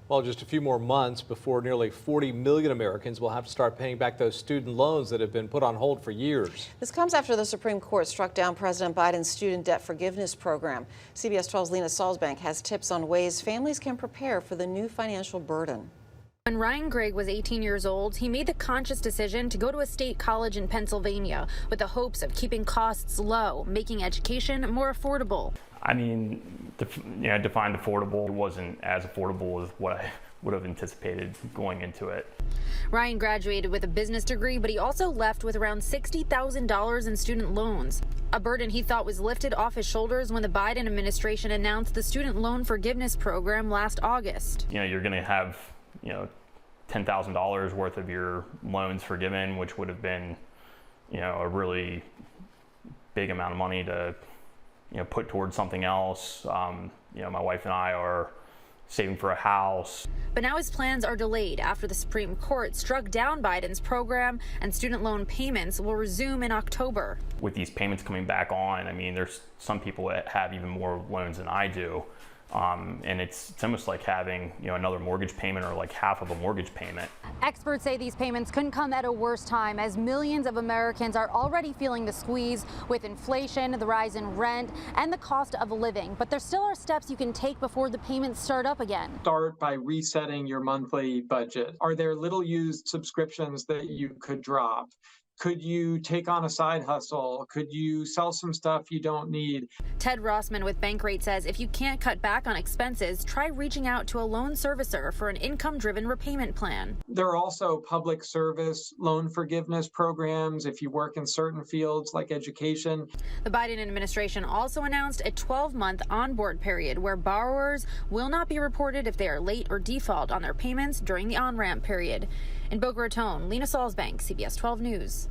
Well, just a few more months before nearly 40 million Americans will have to start paying back those student loans that have been put on hold for years. This comes after the Supreme Court struck down President Biden's student debt forgiveness program. CBS 12's Lena Salzbank has tips on ways families can prepare for the new financial burden. When Ryan Gregg was 18 years old, he made the conscious decision to go to a state college in Pennsylvania with the hopes of keeping costs low, making education more affordable. I mean, defined affordable, it wasn't as affordable as what I would have anticipated going into it. Ryan graduated with a business degree, but he also left with around $60,000 in student loans, a burden he thought was lifted off his shoulders when the Biden administration announced the student loan forgiveness program last August. You're going to have, $10,000 worth of your loans forgiven, which would have been, a really big amount of money to, put towards something else. My wife and I are saving for a house. But now his plans are delayed after the Supreme Court struck down Biden's program, and student loan payments will resume in October. With these payments coming back on, there's some people that have even more loans than I do. And it's almost like having, another mortgage payment or like half of a mortgage payment. Experts say these payments couldn't come at a worse time as millions of Americans are already feeling the squeeze with inflation, the rise in rent, and the cost of living. But there still are steps you can take before the payments start up again. Start by resetting your monthly budget. Are there little used subscriptions that you could drop? Could you take on a side hustle? Could you sell some stuff you don't need? Ted Rossman with Bankrate says if you can't cut back on expenses, try reaching out to a loan servicer for an income-driven repayment plan. There are also public service loan forgiveness programs if you work in certain fields like education. The Biden administration also announced a 12-month onboard period where borrowers will not be reported if they are late or default on their payments during the on-ramp period. In Boca Raton, Lena Salzbank, CBS 12 News.